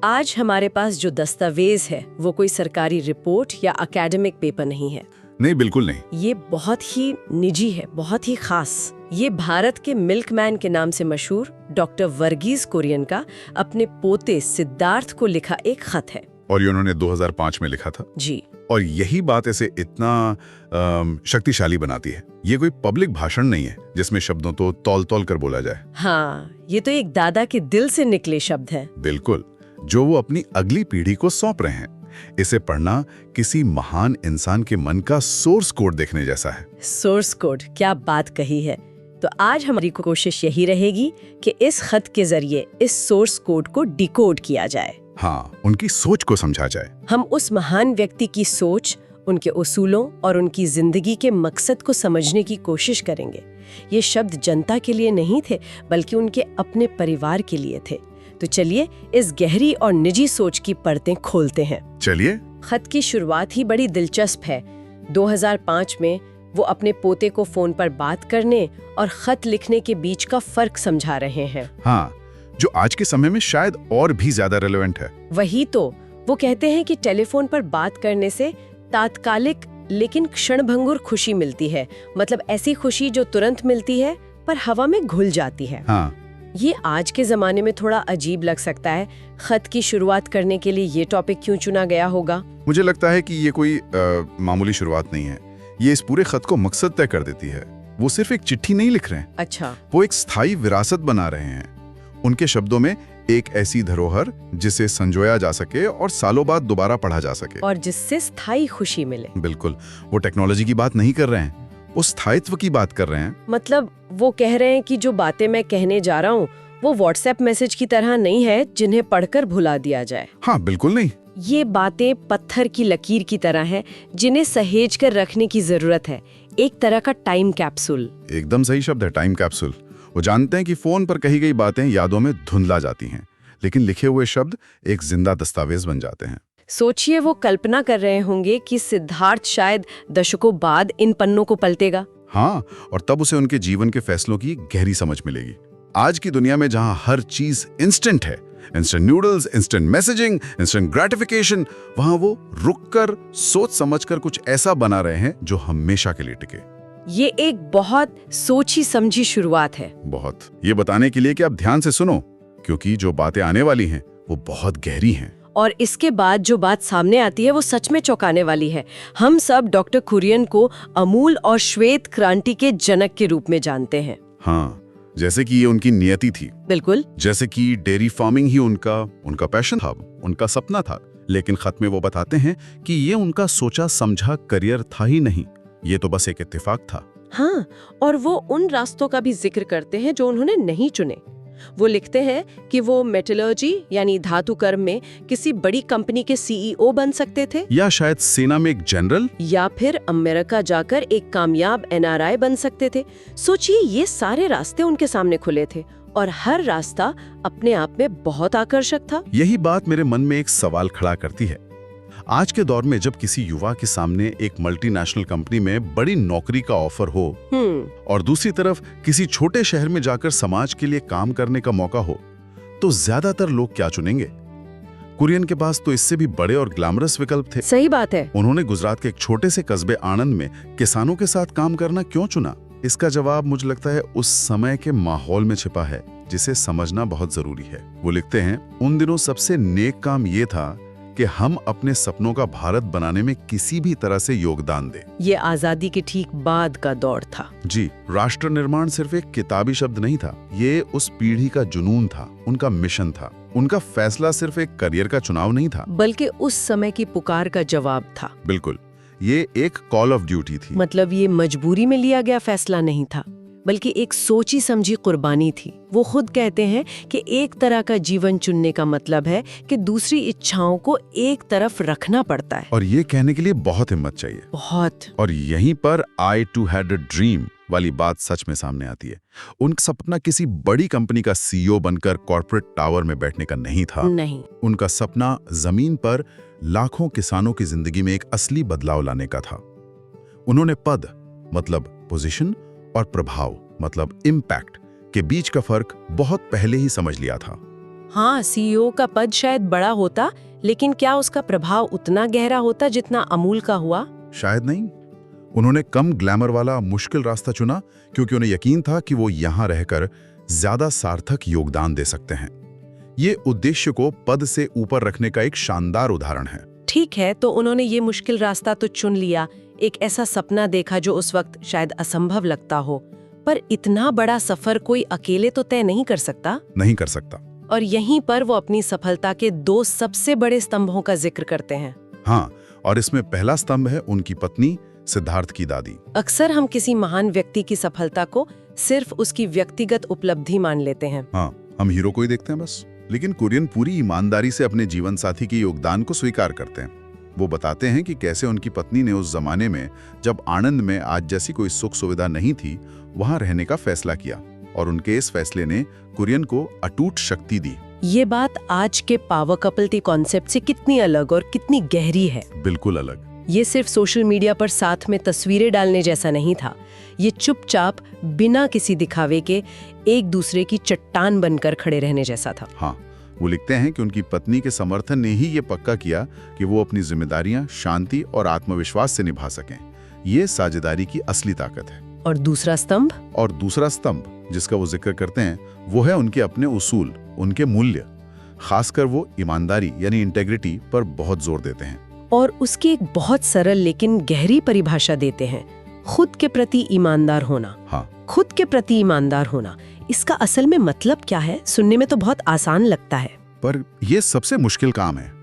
आज हमारे पास जो दस्तावेज है वो कोई सरकारी रिपोर्ट या एकेडमिक पेपर नहीं है। नहीं, बिल्कुल नहीं। ये बहुत ही निजी है, बहुत ही खास। ये भारत के मिल्कमैन के नाम से मशहूर डॉक्टर वर्गीज कुरियन का अपने पोते सिद्धार्थ को लिखा एक खत है। और ये उन्होंने 2005 में लिखा था। जी। और यही बात इसे इतना शक्तिशाली बनाती है। ये कोई पब्लिक भाषण नहीं है जिसमें शब्दों तो तौल तौल कर बोला जाए। हाँ, ये तो एक दादा के दिल से निकले शब्द हैं। बिल्कुल, जो वो अपनी अगली पीढ़ी को सौंप रहे हैं। इसे पढ़ना किसी महान इंसान के मन का सोर्स कोड देखने जैसा है। सोर्स कोड, क्या बात कही है। तो आज हमारी कोशिश यही रहेगी कि इस खत के जरिए इस सोर्स कोड को डिकोड किया जाए। हाँ, उनकी सोच को समझा जाए। हम उस महान व्यक्ति की सोच, उनके उसूलों और उनकी जिंदगी के मकसद को समझने की कोशिश करेंगे। ये शब्द जनता के लिए नहीं थे, बल्कि उनके अपने परिवार के लिए थे। तो चलिए इस गहरी और निजी सोच की परतें खोलते हैं। चलिए। खत की शुरुआत ही बड़ी दिलचस्प है। 2005 में वो अपने पोते को फोन पर बात करने और खत लिखने के बीच का फर्क समझा रहे हैं। हाँ, जो आज के समय में शायद और भी ज्यादा रेलेवेंट है। वही तो, वो कहते हैं कि टेलीफोन पर बात करने से तात्कालिक लेकिन क्षणभंगुर खुशी मिलती है। मतलब ऐसी खुशी जो तुरंत मिलती है पर हवा में घुल जाती है। हाँ। ये आज के जमाने में थोड़ा अजीब लग सकता है। खत की शुरुआत करने के लिए ये टॉपिक क्यों चुना गया होगा? मुझे लगता है कि ये कोई मामूली शुरुआत नहीं है। ये इस पूरे खत को मकसद तय कर देती है। वो सिर्फ एक चिट्ठी नहीं लिख रहे हैं। अच्छा। वो एक स्थायी विरासत बना रहे हैं। उनके शब्दों में, एक ऐसी धरोहर जिसे संजोया जा सके और सालों बाद दोबारा पढ़ा जा सके, और जिससे स्थायी खुशी मिले। बिल्कुल, वो टेक्नोलॉजी की बात नहीं कर रहे हैं, वो स्थायित्व की बात कर रहे हैं। मतलब वो कह रहे हैं कि जो बातें मैं कहने जा रहा हूँ वो व्हाट्सएप मैसेज की तरह नहीं है जिन्हें पढ़कर भुला दिया जाए। हाँ, बिल्कुल नहीं। ये बातें पत्थर की लकीर की तरह हैं जिन्हें सहेज कर रखने की जरूरत है। एक तरह का टाइम कैप्सूल। एकदम सही शब्द है, टाइम कैप्सूल। वो जानते हैं कि फोन पर कही गई बातें यादों में धुंधला जाती हैं, लेकिन लिखे हुए शब्द एक जिंदा दस्तावेज बन जाते हैं। सोचिए, वो कल्पना कर रहे होंगे कि सिद्धार्थ शायद दशकों बाद इन पन्नों को पलटेगा। हाँ, और तब उसे उनके जीवन के फैसलों की गहरी समझ मिलेगी। आज की दुनिया में जहां हर चीज इंस्टेंट है, instant noodles, instant messaging, instant gratification, वहां वो रुककर सोच समझकर कुछ ऐसा बना रहे हैं जो हमेशा के लिए टिके। ये एक बहुत सोची समझी शुरुआत है। बहुत। ये बताने के लिए कि आप ध्यान से सुनो, क्योंकि जो बातें आने वाली हैं वो बहुत गहरी हैं। और इसके बाद जो बात सामने आती है वो सच में चौंकाने वाली है। हम सब डॉक्टर कुरियन को अमूल और श्वेत क्रांति के जनक के रूप में जानते हैं। हाँ, जैसे कि ये उनकी नियति थी। बिल्कुल। जैसे कि डेयरी फार्मिंग ही उनका पैशन था, उनका सपना था। लेकिन खत में वो बताते हैं कि ये उनका सोचा समझा करियर था ही नहीं, ये तो बस एक इत्तेफाक था। हाँ, और वो उन रास्तों का भी जिक्र करते हैं जो उन्होंने नहीं चुने। वो लिखते हैं कि वो मेटलर्जी यानी धातु कर्म में किसी बड़ी कंपनी के सीईओ बन सकते थे, या शायद सेना में एक जनरल, या फिर अमेरिका जाकर एक कामयाब एनआरआई बन सकते थे। सोचिए, ये सारे रास्ते उनके सामने खुले थे और हर रास्ता अपने आप में बहुत आकर्षक था। यही बात मेरे मन में एक सवाल खड़ा करती है। आज के दौर में जब किसी युवा के सामने एक मल्टीनेशनल कंपनी में बड़ी नौकरी का ऑफर हो और दूसरी तरफ किसी छोटे शहर में जाकर समाज के लिए काम करने का मौका हो, तो ज्यादातर लोग क्या चुनेंगे? कुरियन के पास तो इससे भी बड़े और ग्लैमरस विकल्प थे। सही बात है। उन्होंने गुजरात के एक छोटे से कस्बे आणंद में किसानों के साथ काम करना क्यों चुना? इसका जवाब मुझे लगता है उस समय के माहौल में छिपा है, जिसे समझना बहुत जरूरी है। वो लिखते हैं, उन दिनों सबसे नेक काम ये था कि हम अपने सपनों का भारत बनाने में किसी भी तरह से योगदान दें। ये आजादी के ठीक बाद का दौर था। जी, राष्ट्र निर्माण सिर्फ एक किताबी शब्द नहीं था, ये उस पीढ़ी का जुनून था, उनका मिशन था। उनका फैसला सिर्फ एक करियर का चुनाव नहीं था, बल्कि उस समय की पुकार का जवाब था। बिल्कुल, ये एक कॉल ऑफ ड्यूटी थी। मतलब ये मजबूरी में लिया गया फैसला नहीं था, बल्कि एक सोची समझी कुर्बानी थी। वो खुद कहते हैं कि एक तरह का जीवन चुनने का मतलब है कि दूसरी इच्छाओं को एक तरफ रखना पड़ता है। और ये कहने के लिए बहुत हिम्मत चाहिए। बहुत। और यहीं पर I too had a dream वाली बात सच में सामने आती है। उनका सपना किसी बड़ी कंपनी का सीईओ बनकर कॉर्पोरेट टावर में बैठने का नहीं था। नहीं। उनका सपना जमीन पर लाखों किसानों की जिंदगी में एक असली बदलाव लाने का था। उन्होंने पद मतलब पोजीशन और प्रभाव मतलब इम्पैक्ट के बीच का फर्क बहुत पहले ही समझ लिया था। हाँ, सीईओ का पद शायद बड़ा होता, लेकिन क्या उसका प्रभाव उतना गहरा होता जितना अमूल का हुआ? शायद नहीं। उन्होंने कम ग्लैमर वाला मुश्किल रास्ता चुना क्योंकि उन्हें यकीन था कि वो यहाँ रहकर ज्यादा सार्थक योगदान दे सकते हैं। ये उद्देश्य को पद से ऊपर रखने का एक शानदार उदाहरण है। ठीक है, तो उन्होंने ये मुश्किल रास्ता तो चुन लिया, एक ऐसा सपना देखा जो उस वक्त शायद असंभव लगता हो, पर इतना बड़ा सफर कोई अकेले तो तय नहीं कर सकता। नहीं कर सकता। और यहीं पर वो अपनी सफलता के 2 सबसे बड़े स्तंभों का जिक्र करते हैं। हाँ, और इसमें पहला स्तंभ है उनकी पत्नी सिद्धार्थ की दादी। अक्सर हम किसी महान व्यक्ति की सफलता को सिर्फ उसकी व्यक्तिगत उपलब्धि मान लेते हैं। हाँ, हम हीरो को ही देखते हैं बस। लेकिन कुरियन पूरी ईमानदारी से अपने जीवन साथी के योगदान को स्वीकार करते हैं। वो बताते हैं कि कैसे उनकी पत्नी ने उस जमाने में, जब आणंद में आज जैसी कोई सुख सुविधा नहीं थी, वहां रहने का फैसला किया, और उनके इस फैसले ने कुरियन को अटूट शक्ति दी। ये बात आज के पावर कपल के कॉन्सेप्ट से कितनी अलग और कितनी गहरी है। बिल्कुल अलग। ये सिर्फ सोशल मीडिया पर साथ में तस्वीरें डालने जैसा नहीं था। ये चुपचाप बिना किसी दिखावे के एक दूसरे की चट्टान बनकर खड़े रहने जैसा था। हाँ, वो लिखते हैं कि उनकी पत्नी के समर्थन ने ही ये पक्का किया कि वो अपनी जिम्मेदारियां शांति और आत्मविश्वास से निभा सकें। ये साझेदारी की असली ताकत है। और दूसरा स्तंभ? और दूसरा स्तंभ जिसका वो जिक्र करते हैं वो है उनके अपने उसूल, उनके मूल्य। खासकर वो ईमानदारी यानी इंटेग्रिटी पर बहुत जोर देते हैं। और उसकी एक बहुत सरल लेकिन गहरी परिभाषा देते हैं, खुद के प्रति ईमानदार होना। हाँ, खुद के प्रति ईमानदार होना, इसका असल में मतलब क्या है? सुनने में तो बहुत आसान लगता है, पर यह सबसे मुश्किल काम है।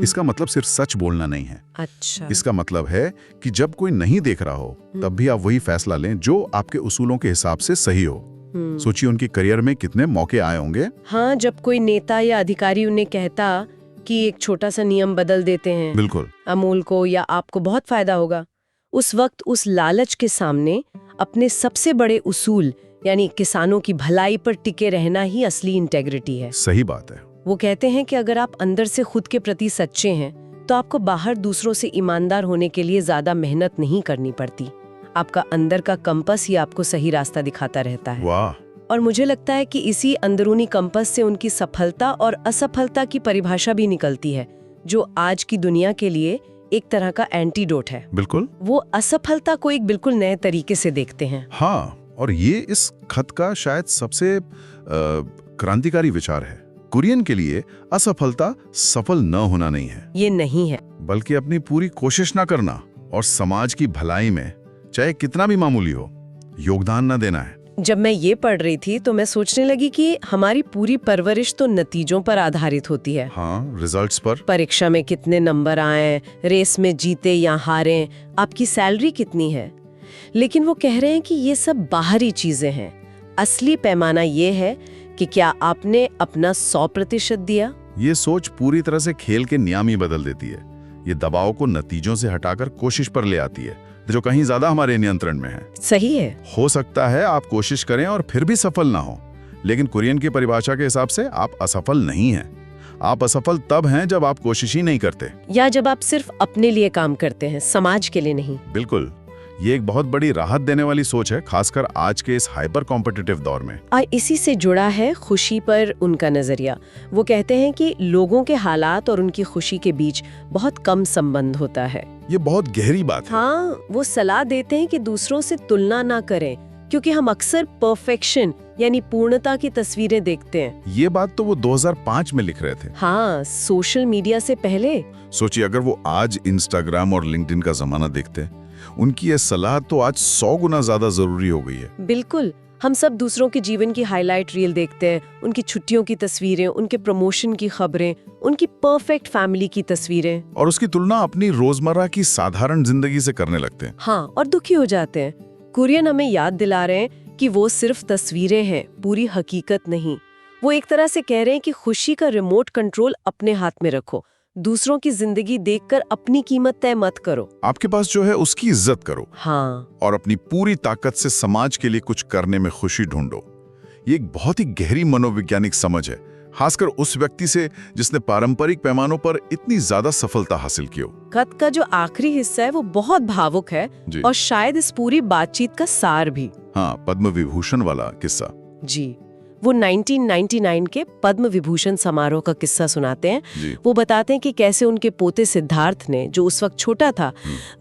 इसका मतलब सिर्फ सच बोलना नहीं है। अच्छा। इसका मतलब है कि जब कोई नहीं देख रहा हो तब भी आप वही फैसला लें जो आपके उसूलों के हिसाब से सही हो। सोचिए उनके करियर में कितने मौके आए होंगे। हाँ, जब कोई नेता या अधिकारी उन्हें कहता कि एक छोटा सा नियम बदल देते हैं, बिल्कुल, अमूल को या आपको बहुत फायदा होगा, उस वक्त उस लालच के सामने अपने सबसे बड़े उसूल यानी किसानों की भलाई पर टिके रहना ही असली इंटेग्रिटी है। सही बात है। वो कहते हैं कि अगर आप अंदर से खुद के प्रति सच्चे हैं तो आपको बाहर दूसरों से ईमानदार होने के लिए ज्यादा मेहनत नहीं करनी पड़ती। आपका अंदर का कंपस ही आपको सही रास्ता दिखाता रहता है। वाह। और मुझे लगता है कि इसी अंदरूनी कंपस से उनकी सफलता और असफलता की परिभाषा भी निकलती है, जो आज की दुनिया के लिए एक तरह का एंटीडोट है। बिल्कुल। वो असफलता को एक बिल्कुल नए तरीके से देखते हैं। हाँ, और ये इस खत का शायद सबसे क्रांतिकारी विचार है। कुरियन के लिए असफलता सफल न होना नहीं है, ये नहीं है, बल्कि अपनी पूरी कोशिश ना करना और समाज की भलाई में चाहे कितना भी मामूली हो योगदान न देना है। जब मैं ये पढ़ रही थी तो मैं सोचने लगी कि हमारी पूरी परवरिश तो नतीजों पर आधारित होती है। हाँ, रिजल्ट्स पर। परीक्षा में कितने नंबर आए, रेस में जीते या हारे, आपकी सैलरी कितनी है। लेकिन वो कह रहे हैं कि ये सब बाहरी चीजें हैं। असली पैमाना ये है कि क्या आपने अपना 100% दिया। ये सोच पूरी तरह से खेल के नियम ही बदल देती है। ये दबाव को नतीजों से हटाकर कोशिश पर ले आती है, जो कहीं ज्यादा हमारे नियंत्रण में है। सही है। हो सकता है आप कोशिश करें और फिर भी सफल ना हो, लेकिन कुरियन की परिभाषा के हिसाब से आप असफल नहीं हैं। आप असफल तब हैं जब आप कोशिश ही नहीं करते, या जब आप सिर्फ अपने लिए काम करते हैं, समाज के लिए नहीं। बिल्कुल, ये एक बहुत बड़ी राहत देने वाली सोच है, खासकर आज के इस हाइपर कॉम्पिटिटिव दौर में। और इसी से जुड़ा है खुशी पर उनका नजरिया। वो कहते हैं कि लोगों के हालात और उनकी खुशी के बीच बहुत कम संबंध होता है। ये बहुत गहरी बात है। हाँ, वो सलाह देते हैं कि दूसरों से तुलना ना करें, क्योंकि हम अक्सर परफेक्शन यानी पूर्णता की तस्वीरें देखते हैं। ये बात तो वो 2005 में लिख रहे थे। हाँ, सोशल मीडिया से पहले। सोचिए अगर वो आज इंस्टाग्राम और लिंक्डइन का जमाना देखते, उनकी ये सलाह तो आज 100 गुना ज्यादा जरूरी हो गई है। बिल्कुल, हम सब दूसरों के जीवन की हाईलाइट रील देखते हैं, उनकी छुट्टियों की तस्वीरें, उनके प्रमोशन की खबरें, उनकी परफेक्ट फैमिली की तस्वीरें, और उसकी तुलना अपनी रोजमर्रा की साधारण जिंदगी से करने लगते हैं। हाँ, और दुखी हो जाते हैं। कुरियन हमें याद दिला रहे हैं कि वो सिर्फ तस्वीरें हैं, पूरी हकीकत नहीं। वो एक तरह से कह रहे हैं कि खुशी का रिमोट कंट्रोल अपने हाथ में रखो, दूसरों की जिंदगी देखकर अपनी कीमत तय मत करो। आपके पास जो है उसकी इज्जत करो। हाँ, और अपनी पूरी ताकत से समाज के लिए कुछ करने में खुशी ढूंढो। ये एक बहुत ही गहरी मनोवैज्ञानिक समझ है, खासकर उस व्यक्ति से जिसने पारंपरिक पैमानों पर इतनी ज्यादा सफलता हासिल की हो। खत का जो आखिरी हिस्सा है वो बहुत भावुक है और शायद इस पूरी बातचीत का सार भी। हाँ, पद्म विभूषण वाला किस्सा। जी, वो 1999 के पद्म विभूषण समारोह का किस्सा सुनाते हैं। जी। वो बताते हैं कि कैसे उनके पोते सिद्धार्थ ने, जो उस वक्त छोटा था,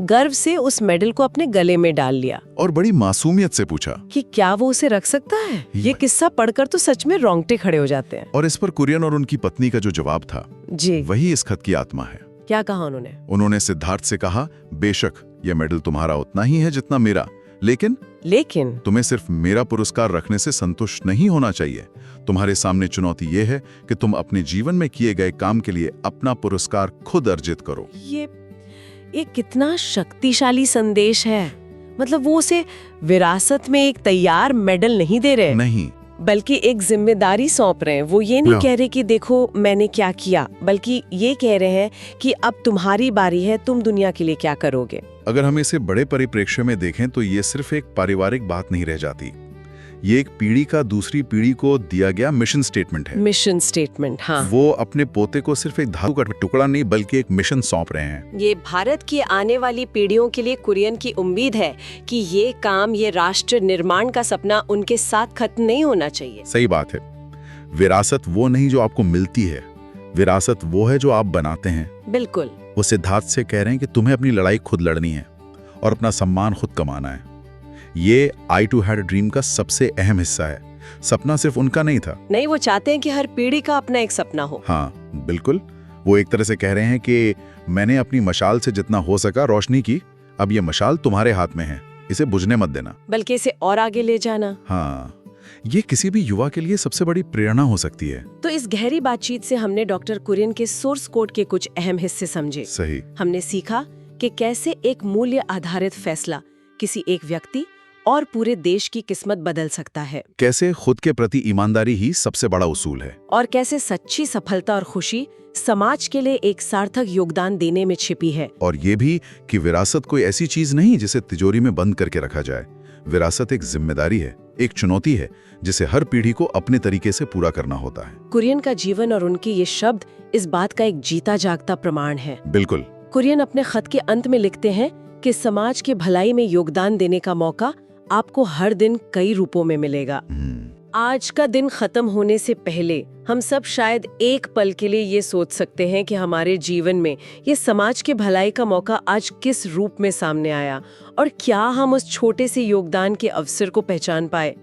गर्व से उस मेडल को अपने गले में डाल लिया और बड़ी मासूमियत से पूछा कि क्या वो उसे रख सकता है। ये किस्सा पढ़कर तो सच में रोंगटे खड़े हो जाते हैं। और इस पर कुरियन और उनकी पत्नी का जो जवाब था, जी, वही इस खत की आत्मा है। क्या कहा उन्होंने सिद्धार्थ से कहा, बेशक ये मेडल तुम्हारा उतना ही है जितना मेरा, लेकिन तुम्हें सिर्फ मेरा पुरस्कार रखने से संतुष्ट नहीं होना चाहिए। तुम्हारे सामने चुनौती ये है कि तुम अपने जीवन में किए गए काम के लिए अपना पुरस्कार खुद अर्जित करो। ये कितना शक्तिशाली संदेश है। मतलब वो उसे विरासत में एक तैयार मेडल नहीं दे रहे, नहीं, बल्कि एक जिम्मेदारी सौंप रहे हैं। वो ये नहीं कह रहे कि देखो मैंने क्या किया, बल्कि ये कह रहे हैं कि अब तुम्हारी बारी है, तुम दुनिया के लिए क्या करोगे। अगर हम इसे बड़े परिप्रेक्ष्य में देखें तो ये सिर्फ एक पारिवारिक बात नहीं रह जाती। ये एक पीढ़ी का दूसरी पीढ़ी को दिया गया मिशन स्टेटमेंट है। मिशन स्टेटमेंट, हाँ। वो अपने पोते को सिर्फ एक धातु का टुकड़ा नहीं बल्कि एक मिशन सौंप रहे हैं। ये भारत की आने वाली पीढ़ियों के लिए कुरियन की उम्मीद है कि ये काम, ये राष्ट्र निर्माण का सपना उनके साथ खत्म नहीं होना चाहिए। सही बात है। विरासत वो नहीं जो आपको मिलती है, विरासत वो है जो आप बनाते हैं। बिल्कुल। वो सिद्धार्थ से कह रहे हैं कि तुम्हें अपनी लड़ाई खुद लड़नी है और अपना सम्मान खुद कमाना है। ये आई टू हैड अ ड्रीम का सबसे अहम हिस्सा है। सपना सिर्फ उनका नहीं था। नहीं, वो चाहते हैं कि हर पीढ़ी का अपना एक सपना हो। हाँ बिल्कुल। वो एक तरह से कह रहे हैं कि मैंने अपनी मशाल से जितना हो सका रोशनी की, अब ये मशाल तुम्हारे हाथ में है, इसे बुझने मत देना, बल्कि इसे और आगे ले जाना। हाँ, ये किसी भी युवा के लिए सबसे बड़ी प्रेरणा हो सकती है। तो इस गहरी बातचीत से हमने डॉक्टर कुरियन के सोर्स कोड के कुछ अहम हिस्से समझे। सही। हमने सीखा कि कैसे एक मूल्य आधारित फैसला किसी एक व्यक्ति और पूरे देश की किस्मत बदल सकता है। कैसे खुद के प्रति ईमानदारी ही सबसे बड़ा उसूल है। और कैसे सच्ची सफलता और खुशी समाज के लिए एक सार्थक योगदान देने में छिपी है। और ये भी कि विरासत कोई ऐसी चीज नहीं जिसे तिजोरी में बंद करके रखा जाए। विरासत एक जिम्मेदारी है, एक चुनौती है जिसे हर पीढ़ी को अपने तरीके से पूरा करना होता है। कुरियन का जीवन और उनके ये शब्द इस बात का एक जीता जागता प्रमाण है। बिल्कुल। कुरियन अपने खत के अंत में लिखते हैं कि समाज के भलाई में योगदान देने का मौका आपको हर दिन कई रूपों में मिलेगा। आज का दिन खत्म होने से पहले हम सब शायद एक पल के लिए ये सोच सकते हैं कि हमारे जीवन में ये समाज के भलाई का मौका आज किस रूप में सामने आया और क्या हम उस छोटे से योगदान के अवसर को पहचान पाए।